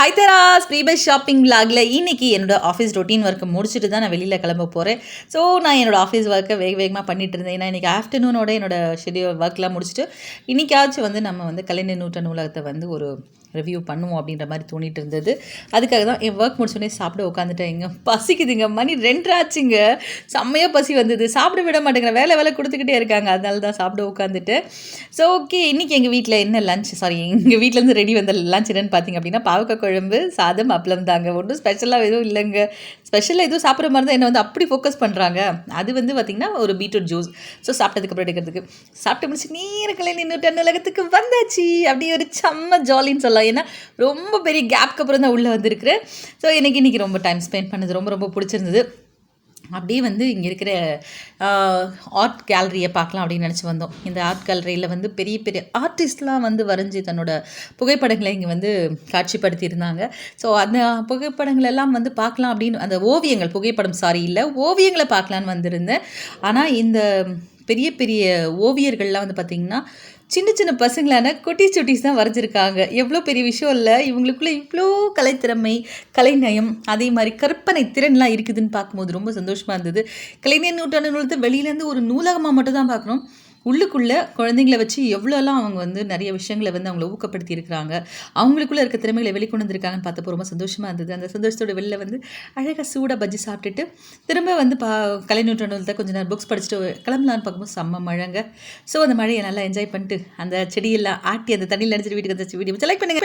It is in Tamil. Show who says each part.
Speaker 1: ஹை தெராஸ் ப்ரீ பை ஷாப்பிங் விலாகில் இன்றைக்கி என்னோட ஆஃபீஸ் ரொட்டீன் ஒர்க்கை முடிச்சுட்டு தான் நான் வெளியில் கிளம்ப போகிறேன். ஸோ நான் என்னோடய ஆஃபீஸ் ஒர்க்கை வேகமாக பண்ணிட்டு இருந்தேன். ஏன்னா இன்றைக்கி ஆஃப்டர்நூனோட என்னோடய ஷெடியூல் ஒர்க்லாம் முடிச்சுட்டு இன்றைக்காச்சும் நம்ம கலைஞர் நூற்றாண்டு நூலகத்தை ஒரு ரிவ்யூ பண்ணுவோம் அப்படின்ற மாதிரி தோணிட்டு இருந்தது. அதுக்காக தான் என் ஒர்க் முடிச்சோடனே சாப்பிட உட்காந்துட்டேங்க. பசிக்குதுங்க, மணி 2 ஆச்சுங்க. செம்மையாக பசி வந்தது. சாப்பிட விட மாட்டேங்கிற, வேலை கொடுத்துக்கிட்டே இருக்காங்க. அதனால தான் சாப்பிட உட்காந்துட்டு. ஸோ ஓகே, இன்றைக்கி எங்கள் வீட்டில் என்ன லஞ்ச், எங்கள் வீட்டிலேருந்து ரெடி வந்த லஞ்ச் என்னென்னு பார்த்தீங்க அப்படின்னா, பாவக்காய் குழம்பு, சாதம், அப்பளம் தாங்க. ஒன்றும் ஸ்பெஷலாக எதுவும் இல்லைங்க. ஸ்பெஷலாக எதுவும் சாப்பிட்ற மாதிரி தான் என்ன அப்படி ஃபோக்கஸ் பண்ணுறாங்க. அது பார்த்திங்கன்னா ஒரு பீட்ரூட் ஜூஸ். ஸோ சாப்பிட்டதுக்கப்புறம் எடுக்கிறதுக்கு சாப்பிட்டு முடிச்சு நேரங்களை நின்றுட்டு நூலகத்துக்கு வந்தாச்சு. அப்படியே ஒரு செம்ம ஜாலின்னு சொல்லலாம். ஏன்னா ரொம்ப பெரிய கேப்க்கு அப்புறம் தான் உள்ளே வந்திருக்கிறேன். ஸோ எனக்கு இன்றைக்கி ரொம்ப டைம் ஸ்பெண்ட் பண்ணது ரொம்ப பிடிச்சிருந்தது. அப்படியே இங்கே இருக்கிற ஆர்ட் கேலரியை பார்க்கலாம் அப்படின்னு நினச்சி வந்தோம். இந்த ஆர்ட் கேலரியில் பெரிய பெரிய ஆர்டிஸ்ட்லாம் வரைஞ்சி தன்னோட புகைப்படங்களை இங்கே காட்சிப்படுத்தியிருந்தாங்க. ஸோ அந்த புகைப்படங்கள் எல்லாம் பார்க்கலாம் அப்படின்னு, அந்த ஓவியங்கள், புகைப்படம் இல்லை ஓவியங்களை பார்க்கலான்னு வந்திருந்தேன். ஆனால் இந்த பெரிய பெரிய ஓவியர்கள்லாம் பார்த்திங்கன்னா சின்ன சின்ன பசங்களான குட்டீஸ் தான் வரைஞ்சிருக்காங்க. எவ்வளோ பெரிய விஷயம் இல்லை, இவங்களுக்குள்ளே இவ்வளோ கலைத்திறமை, கலைநயம், அதே மாதிரி கற்பனை திறன்லாம் இருக்குதுன்னு பார்க்கும்போது ரொம்ப சந்தோஷமாக இருந்தது. கலைஞர் நூற்றாண்டு நூலகத்தை வெளியிலேருந்து ஒரு நூலகமாக மட்டும் தான் பார்க்கணும். உள்ளுக்குள்ளே குழந்தைங்கள வச்சு எவ்வளோலாம் அவங்க நிறைய விஷயங்களை அவங்கள ஊக்கப்படுத்தி இருக்கிறாங்க, அவங்களுக்குள்ளே இருக்க திறமைகளை வெளிக்கொண்டு வந்திருக்காங்கன்னு பார்த்தப்போ ரொம்ப சந்தோஷமாக இருந்தது. அந்த சந்தோஷத்தோட வெளியில் அழகாக சூடாக பஜ்ஜி சாப்பிட்டுட்டு திரும்ப கலைநூற்றாண்டு கொஞ்சம் நேரம் புக்ஸ் படிச்சுட்டு கிளம்பலான்னு பார்க்கும்போது செம்ம மழைங்க. ஸோ அந்த மழையை நல்லா என்ஜாய் பண்ணிட்டு அந்த செடியெல்லாம் ஆட்டி அந்த தண்ணியில் நினச்சிட்டு வீட்டுக்கு வந்துச்சு. வீடியோ செலக்ட் பண்ணுங்கள்.